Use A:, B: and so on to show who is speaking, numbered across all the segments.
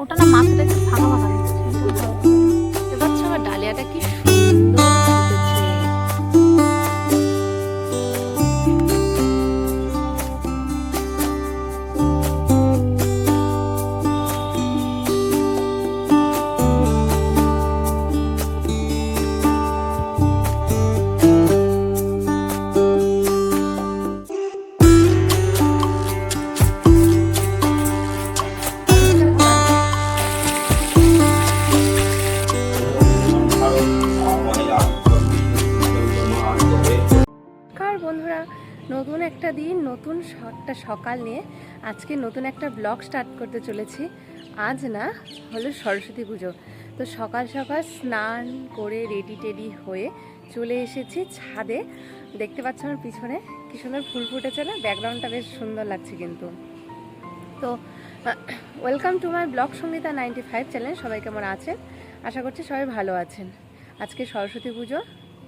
A: ওটা না মাথাটা একটু ফাঁকা ফাঁকা দিচ্ছে। এবার আমার ডালিয়াটা কি সুন্দর ফুটেছে। বন্ধুরা, নতুন একটা দিন, নতুন একটা সকাল নিয়ে আজকে নতুন একটা ব্লগ স্টার্ট করতে চলেছি। আজ না হলো সরস্বতী পুজো, তো সকাল সকাল স্নান করে রেডি টেডি হয়ে চলে এসেছি ছাদে। দেখতে পাচ্ছ আমার পিছনে কি সুন্দর ফুল ফুটেছে না, ব্যাকগ্রাউন্ডটা বেশ সুন্দর লাগছে কিন্তু। তো welcome to my blog Sangeeta 95 channel. সবাই কেমন আছেন? আশা করছি সবাই ভালো আছেন। আজকে সরস্বতী পুজো,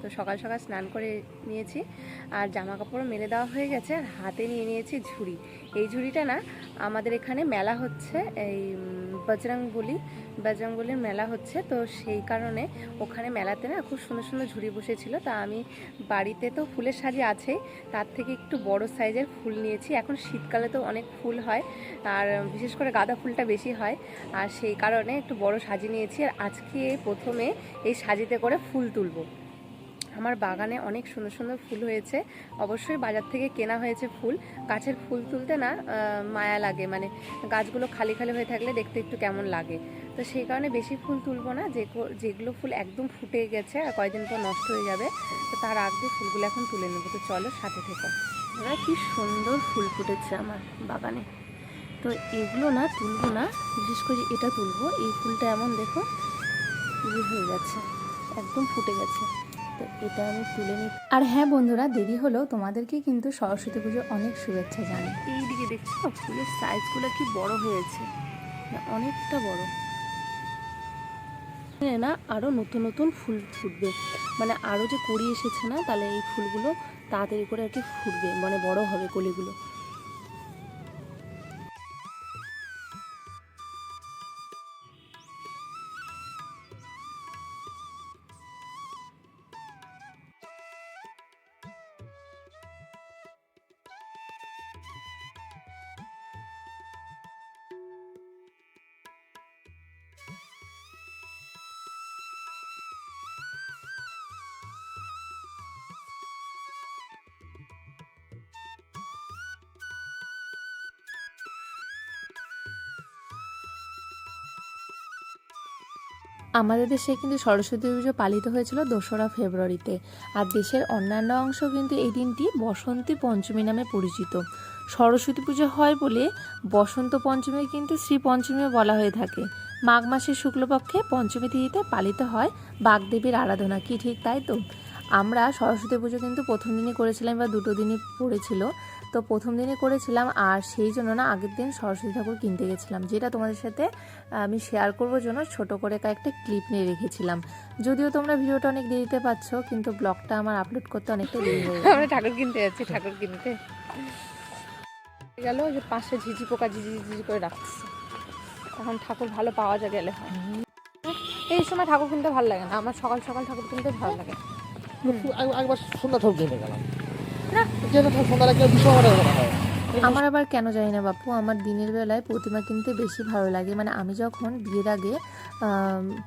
A: তো সকাল সকাল স্নান করে নিয়েছি আর জামা কাপড় মেলে দেওয়া হয়ে গেছে। আর হাতে নিয়ে নিয়েছি ঝুড়ি। এই ঝুড়িটা না আমাদের এখানে মেলা হচ্ছে, এই বজরংবলির মেলা হচ্ছে, তো সেই কারণে ওখানে মেলাতে না খুব সুন্দর সুন্দর ঝুড়ি বসেছিল। তা আমি বাড়িতে তো ফুলের সাজি আছেই, তার থেকে একটু বড় সাইজের ফুল নিয়েছি। এখন শীতকালে তো অনেক ফুল হয়, আর বিশেষ করে গাঁদা ফুলটা বেশি হয়, আর সেই কারণে একটু বড় সাজি নিয়েছি। আর আজকে প্রথমে এই সাজিতে করে ফুল তুলব। আমার বাগানে অনেক সুন্দর সুন্দর ফুল হয়েছে, অবশ্যই বাজার থেকে কেনা হয়েছে ফুল। গাছের ফুল তুলতে না মায়া লাগে, মানে গাছগুলো খালি খালি হয়ে থাকলে দেখতে একটু কেমন লাগে। তো সেই কারণে বেশি ফুল তুলবো না, যেগুলো ফুল একদম ফুটে গেছে আর কয়েকদিন পর নষ্ট হয়ে যাবে, তো তার আগে ফুলগুলো এখন তুলে নেবো। তো চলো সাথে থেকো। কি সুন্দর ফুল ফুটেছে আমার বাগানে। তো এগুলো না তুলবো না, বিশেষ করে এটা তুলবো। এই ফুলটা এমন দেখো হয়ে গেছে, একদম ফুটে গেছে, তো এটা আমি তুলে নিই। আর হ্যাঁ বন্ধুরা, দেরি হলেও তোমাদেরকে কিন্তু সরস্বতী পুজোর অনেক শুভেচ্ছা জানাই। এই দিকে দেখছো ফুলের সাইজগুলো কি বড় হয়েছে, অনেকটা বড় না। আরও নতুন নতুন ফুল ফুটবে, মানে আরও যে কড়ি এসেছে না, তাহলে এই ফুলগুলো তাড়াতাড়ি করে আর কি ফুটবে, মানে বড় হবে কলিগুলো। আমাদের দেশে কিন্তু সরস্বতী পুজো পালিত হয়েছিল 2রা ফেব্রুয়ারিতে, আর দেশের অন্যান্য অংশ কিন্তু এই দিনটি বসন্তী পঞ্চমী নামে পরিচিত। সরস্বতী পুজো হয় বলে বসন্ত পঞ্চমী কিন্তু শ্রী পঞ্চমীও বলা হয়ে থাকে। মাঘ মাসের শুক্লপক্ষে পঞ্চমী তিথিতে পালিত হয় বাগদেবীর আরাধনা। কি ঠিক তাই তো? আমরা সরস্বতী পুজো কিন্তু প্রথম দিনই করেছিলাম, বা 2টো দিনই পড়েছিল, তো প্রথম দিনে করেছিলাম। আর সেই জন্য না আগের দিন সরস্বতী ঠাকুর কিনতে গেছিলাম, যেটা তোমাদের সাথে আমি শেয়ার করবার জন্য ছোট করে কয়েকটা ক্লিপ নিয়ে রেখেছিলাম। যদিও তোমরা ভিডিওটা অনেক দেরিতে পাচ্ছ, কিন্তু ব্লগটা আমার আপলোড করতে অনেকটা দেরি হয়ে গেছে। আমরা ঠাকুর কিনতে যাচ্ছি, ঠাকুর কিনতে গেল যে পাশে ঝিঝি পোকা ঝিঝি করে রাখছে। এখন ঠাকুর ভালো পাওয়া যায় গেলে হয়। এই সময় ঠাকুর কিনতে ভালো লাগে না, আমার সকাল সকাল ঠাকুর কিনতে ভালো লাগে।
B: একবার সন্ধ্যা ঠাকুর কিনে গেলাম না, সন্ধ্যা লাগে ভীষণ হয়।
A: আমার আবার কেন জানি না বাপু, আমার দিনের বেলায় প্রতিমা কিনতে বেশি ভালো লাগে। মানে আমি যখন বিয়ের আগে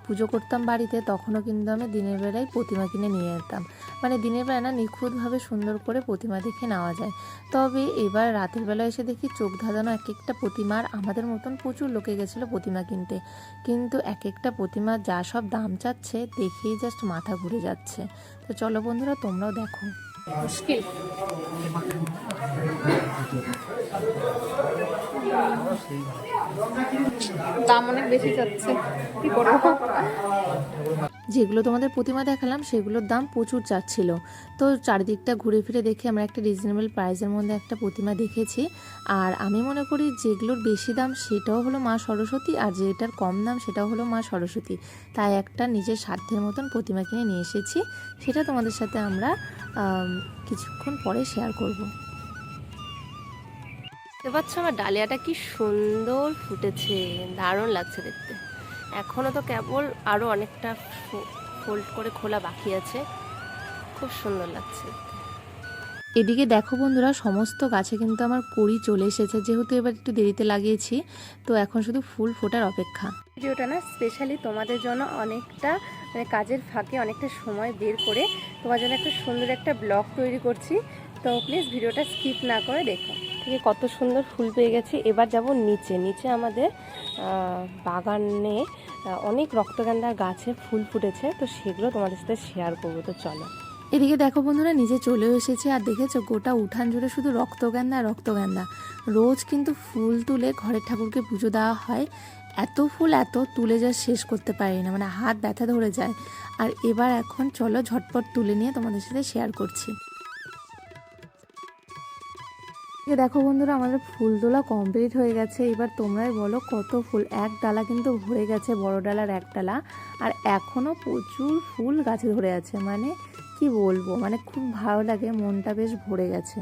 A: পুজো করতাম বাড়িতে, তখনও কিন্তু আমি দিনের বেলায় প্রতিমা কিনে নিয়ে যেতাম। মানে দিনের বেলা না নিখুঁতভাবে সুন্দর করে প্রতিমা দেখে নেওয়া যায়। তবে এবার রাতের বেলা এসে দেখি চোখ ধাঁধানো এক একটা প্রতিমার। আমাদের মতন প্রচুর লোকে গেছিলো প্রতিমা কিনতে, কিন্তু এক একটা প্রতিমার যা সব দাম চাচ্ছে দেখেই জাস্ট মাথা ঘুরে যাচ্ছে। তো চলো বন্ধুরা, তোমরাও দেখো। মুশকিল দাম অনেক বেশি যাচ্ছে, কি করবো। যেগুলো তোমাদের প্রতিমা দেখালাম সেগুলোর দাম প্রচুর চাচ্ছিল। তো চারিদিকটা ঘুরে ফিরে দেখে আমরা একটা রিজনেবল প্রাইসের মধ্যে একটা প্রতিমা দেখেছি। আর আমি মনে করি যেগুলোর বেশি দাম সেটাও হলো মা সরস্বতী, আর যেটার কম দাম সেটাও হলো মা সরস্বতী। তাই একটা নিজের সাধ্যের মতন প্রতিমা কিনে নিয়ে এসেছি, সেটা তোমাদের সাথে আমরা কিছুক্ষণ পরে শেয়ার করব। দেখতে পাচ্ছ আমার ডালিয়াটা কি সুন্দর ফুটেছে, দারুণ লাগছে দেখতে। এখনো তো কেবল আরো অনেকটা ফোল্ড করে খোলা বাকি আছে, খুব সুন্দর লাগছে। এদিকে দেখো বন্ধুরা, সমস্ত গাছে কিন্তু আমার কুঁড়ি চলে এসেছে, যেহেতু এবার একটু দেরিতে লাগিয়েছি, তো এখন শুধু ফুল ফোটার অপেক্ষা। ভিডিওটা না স্পেশালি তোমাদের জন্য অনেকটা মানে কাজের ফাঁকে অনেকটা সময় বের করে তোমার জন্য একটা সুন্দর একটা ব্লগ তৈরি করছি, তো প্লিজ ভিডিওটা স্কিপ না করে দেখো। ঠিক কত সুন্দর ফুল পেয়ে গেছি। এবার যাব নিচে। নিচে আমাদের বাগানে অনেক রক্তগন্ধার গাছের ফুল ফুটেছে, তো সেগুলো তোমাদের সাথে শেয়ার করবো, তো চলো। এদিকে দেখো বন্ধুরা, নিচে চলেও এসেছে, আর দেখেছো গোটা উঠান জুড়ে শুধু রক্তগন্ধা রক্তগন্ধা। রোজ কিন্তু ফুল তুলে ঘরের ঠাকুরকে পুজো দেওয়া হয়, এত ফুল এত তুলে যা শেষ করতে পারি না, মানে হাত ব্যথা ধরে যায়। আর এবার এখন চলো ঝটপট তুলে নিয়ে তোমাদের সাথে শেয়ার করছি। দেখো বন্ধুরা, আমাদের ফুল তোলা কমপ্লিট হয়ে গেছে। এবার তোমরাই বলো কত ফুল, এক ডালা কিন্তু ভরে গেছে, বড় ডালার এক ডালা, আর এখনো প্রচুর ফুল গাছে ধরে আছে। মানে কি বলবো, মানে খুব ভালো লাগে, মনটা বেশ ভরে গেছে,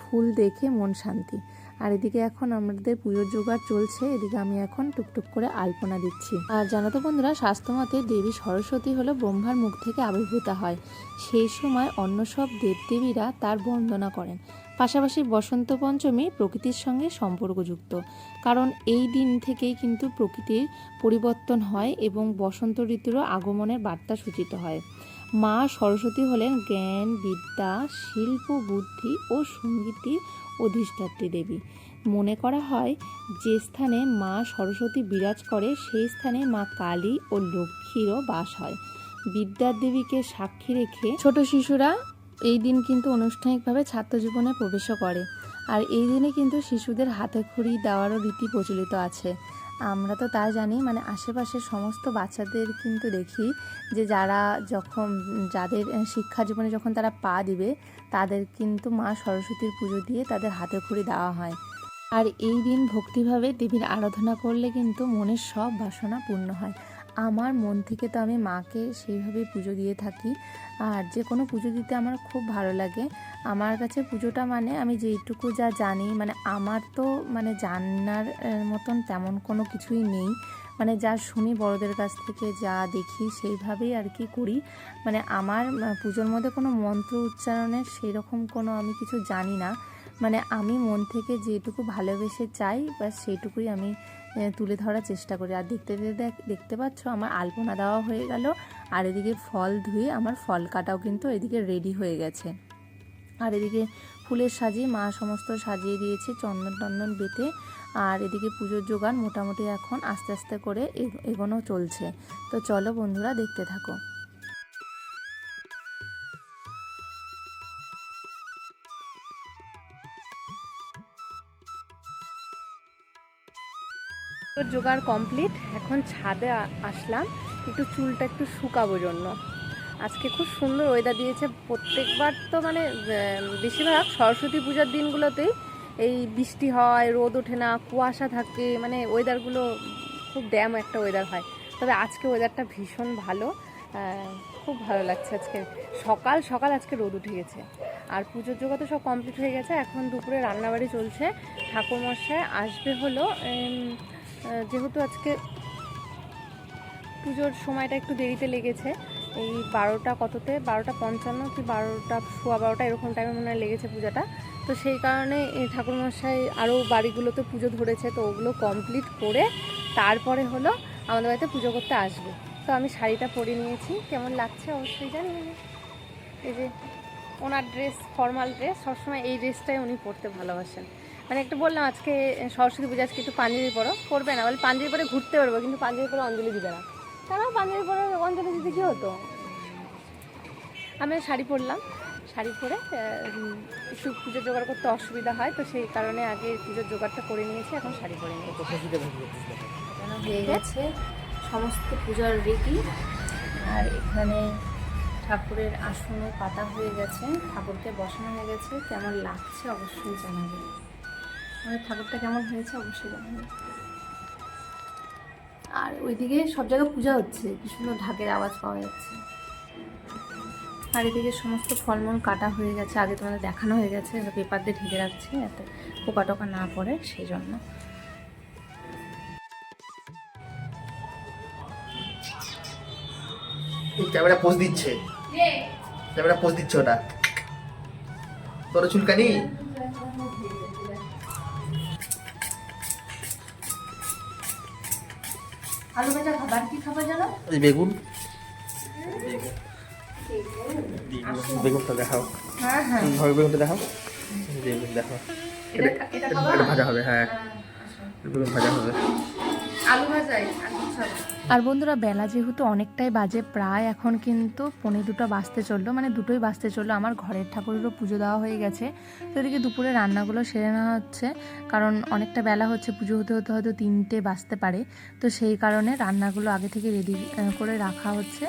A: ফুল দেখে মন শান্তি। আর এদিকে এখন আমাদের পুজোর জোগাড় চলছে, এদিকে আমি এখন টুকটুক করে আলপনা দিচ্ছি। আর জানো তো বন্ধুরা, শাস্ত্রমতে দেবী সরস্বতী হলো ব্রহ্মার মুখ থেকে আবির্ভূত হয়, সেই সময় অন্য সব দেবদেবীরা তার বন্দনা করেন। পাশাপাশি বসন্ত পঞ্চমী প্রকৃতির সঙ্গে সম্পর্কযুক্ত, কারণ এই দিন থেকেই কিন্তু প্রকৃতির পরিবর্তন হয় এবং বসন্ত ঋতুরও আগমনের বার্তা সূচিত হয়। মা সরস্বতী হলেন জ্ঞান, বিদ্যা, শিল্প, বুদ্ধি ও সঙ্গীতের অধিষ্ঠাত্রী দেবী। মনে করা হয় যে স্থানে মা সরস্বতী বিরাজ করে সেই স্থানে মা কালী ও লক্ষ্মীরও বাস হয়। বিদ্যার দেবীকে সাক্ষী রেখে ছোট শিশুরা এই দিন কিন্তু আনুষ্ঠানিকভাবে ছাত্র জীবনে প্রবেশও করে। আর এই দিনে কিন্তু শিশুদের হাতে খড়ি দেওয়ারও রীতি প্রচলিত আছে। আমরা তো তাই জানি, মানে আশেপাশের সমস্ত বাচ্চাদের কিন্তু দেখি যে যাদের শিক্ষা জীবনে যখন তারা পা দিবে, তাদের কিন্তু মা সরস্বতীর পুজো দিয়ে তাদের হাতে খড়ি দেওয়া হয়। আর এই দিন ভক্তিভাবে দেবীর আরাধনা করলে কিন্তু মনের সব বাসনা পূর্ণ হয়। আমার মন থেকে তো আমি মাকে সেইভাবেই পুজো দিয়ে থাকি, আর যে কোনো পুজো দিতে আমার খুব ভালো লাগে। আমার কাছে পুজোটা মানে আমি যেইটুকু যা জানি, মানে আমার তো মানে জানার মতন তেমন কোনো কিছুই নেই, মানে যা শুনি বড়দের কাছ থেকে, যা দেখি সেইভাবেই আর কি করি। মানে আমার পুজোর মধ্যে কোনো মন্ত্র উচ্চারণের সেই রকম কোনো আমি কিছু জানি না, মানে আমি মন থেকে যেটুকু ভালোবেসে চাই বা সেইটুকুই আমি তুলে ধরার চেষ্টা করি। আর দেখতে পাচ্ছ আমার আলপনা দেওয়া হয়ে গেল, আর এদিকে ফল ধুয়ে আমার ফল কাটাও কিন্তু এদিকে রেডি হয়ে গেছে। আর এদিকে ফুলের সাজিয়ে মা সমস্ত সাজিয়ে দিয়েছে চন্দন টন্দন বেটে। আর এদিকে পুজোর জোগান মোটামুটি এখন আস্তে আস্তে করে এগোনো চলছে। তো চলো বন্ধুরা, দেখতে থাকো। জোগাড় কমপ্লিট, এখন ছাদে আসলাম একটু চুলটা একটু শুকাবো জন্য। আজকে খুব সুন্দর ওয়েদার দিয়েছে। প্রত্যেকবার তো মানে বেশিরভাগ সরস্বতী পূজার দিনগুলোতেই এই বৃষ্টি হয়, রোদ ওঠে না, কুয়াশা থাকে, মানে ওয়েদারগুলো খুব ড্যাম একটা ওয়েদার হয়। তবে আজকে ওয়েদারটা ভীষণ ভালো, খুব ভালো লাগছে। আজকে সকাল সকাল আজকে রোদ উঠে গেছে। আর পুজোর জোগাড় তো সব কমপ্লিট হয়ে গেছে, এখন দুপুরে রান্নাবাড়ি চলছে। ঠাকুরমশাই আসবে হলো, যেহেতু আজকে পুজোর সময়টা একটু দেরিতে লেগেছে, এই 12টা কততে 12:55 কি 12:15 এরকম টাইমে মনে হয় লেগেছে পূজাটা। তো সেই কারণে এই ঠাকুরমশাই আরও বাড়িগুলোতে পুজো ধরেছে, তো ওগুলো কমপ্লিট করে তারপরে হলো আমাদের বাড়িতে পুজো করতে আসবে। তো আমি শাড়িটা পরে নিয়েছি, কেমন লাগছে অবশ্যই জানি। এই যে ওনার ড্রেস, ফর্মাল ড্রেস, সবসময় এই ড্রেসটাই উনি পরতে ভালোবাসেন। মানে একটু বললাম আজকে সরস্বতী পূজা, আজকে একটু পাঞ্জাবি পরবে না, বলে পাঞ্জাবি পরে ঘুরতে পারবো, কিন্তু পাঞ্জাবি পরে অঞ্জলি দিবে না। কেন পাঞ্জাবি পরে অঞ্জলি দিতে কী হতো? আমি শাড়ি পরলাম, শাড়ি পরে একটু পুজোর জোগাড় করতে অসুবিধা হয়, তো সেই কারণে আগে পুজোর জোগাড়টা করে নিয়েছি, এখন শাড়ি পরে নিয়েছি। হয়ে গেছে সমস্ত পূজার রেডি। আর এখানে ঠাকুরের আসনও পাতা হয়ে গেছে, ঠাকুরকে বসানো হয়ে গেছে। কেমন লাগছে অবশ্যই জানাবে, আমাদের ঠাকুরটা কেমন হয়েছে অবশ্যই জানাবে। আর ওইদিকে সব জায়গায় পূজা হচ্ছে, কি সুন্দর ঢাকের আওয়াজ পাওয়া যাচ্ছে। আর এদিকে সমস্ত ফলমূল কাটা হয়ে গেছে, আগে তোমাদের দেখানো হয়ে গেছে, পেপার দিয়ে ঢেকে রাখছি যাতে পোকা টোকা না পড়ে সেই জন্য।
B: ক্যামেরা পোজ দিচ্ছে, ক্যামেরা পোজ দিচ্ছে ওটা তোর চুলকানি।
A: আলু ভাজা খাবার কি খাবার জানো?
B: বেগুন, বেগুনটা দেখাও।
A: হ্যাঁ হ্যাঁ,
B: বেগুনটা দেখাও, বেগুন দেখাও।
A: এটা খাবার
B: এটা ভাজা হবে, হ্যাঁ বেগুন ভাজা হবে।
A: আলু ভাজাই আর বন্ধুরা বেলা যেহেতু অনেকটাই বাজে, প্রায় এখন কিন্তু 1:45 বাজতে চললো, মানে 2টোই বাজতে চললো। আমার ঘরের ঠাকুরেরও পুজো দেওয়া হয়ে গেছে, তো এদিকে দুপুরে রান্নাগুলো সেরে নেওয়া হচ্ছে, কারণ অনেকটা বেলা হচ্ছে, পুজো হতে হতে হয়তো 3টে বাজতে পারে। তো সেই কারণে রান্নাগুলো আগে থেকে রেডি করে রাখা হচ্ছে,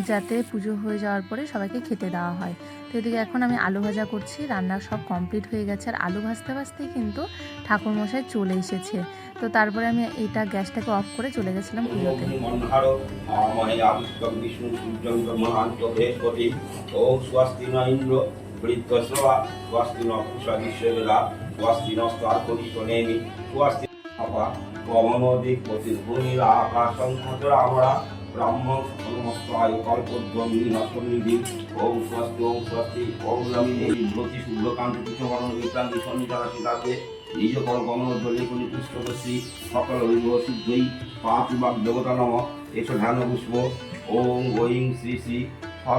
A: যাতে পুজো হয়ে যাওয়ার পরে সবাইকে খেতে দেওয়া হয়। তো এদিকে এখন আমি আলু ভাজা করছি, রান্না সব কমপ্লিট হয়ে গেছে। আর আলু ভাজতে ভাজতেই কিন্তু ঠাকুরমশাই চলে এসেছে। তো তারপরে আমি এইটা গ্যাসটাকে অফ করে চলে গেছিলাম পুজোতে।
C: ব্রাহ্মণ নমস্কার কল্পদ্রমী নসন্নিধি ওম স্বস্তি ওম স্বস্তি ওম লক্ষ্মী ব্রতি শুভ্রকান্তি কৃষ্ণবর্ণ বিক্রান্তি সন্নিধানা সীতাতে নিজ কর গমনোজ্জ্বলে কোনি পুষ্পশ্রী সকল বিভব সিদ্ধই পাঁচ বাগ দেবতা নম এস ধ্যান পুষ্প ওম ঐং শ্রী শ্রী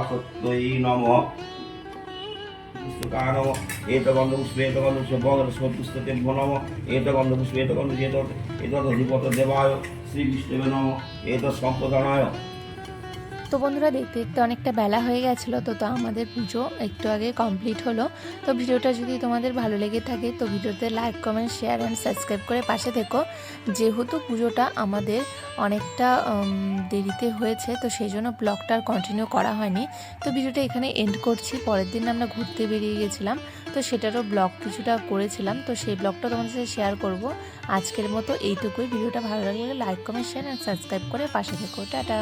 C: সত্যই নম পুস্তকায় নম এতগন্ধ পুষ্পে এতগন্ধ পুষ্প বঙ্গস্ব পুস্তকে নম এতগন্ধ পুষ্পে এতগন্ধ এতধিপত দেবায় শ্রীবিষ্ণবে নম এত সম্প্রদানায়।
A: তো বন্ধুরা দেখতে দেখতে অনেকটা বেলা হয়ে গেছিলো, তো আমাদের পুজো একটু আগে কমপ্লিট হলো। তো ভিডিওটা যদি তোমাদের ভালো লেগে থাকে তো ভিডিওতে like comment share and subscribe করে পাশে থেকো। যেহেতু পুজোটা আমাদের অনেকটা দেরিতে হয়েছে, তো সেই জন্য ব্লগটা আর কন্টিনিউ করা হয়নি। তো ভিডিওটা এখানে এন্ড করছি। পরের দিন আমরা ঘুরতে বেরিয়ে গেছিলাম, তো সেটারও ব্লগ কিছুটা করেছিলাম, তো সেই ব্লগটা তোমাদের সাথে শেয়ার করব। আজকের মতো এইটুকুই। ভিডিওটা ভালো লাগলে like comment share and subscribe করে পাশে থেকো। টাটা।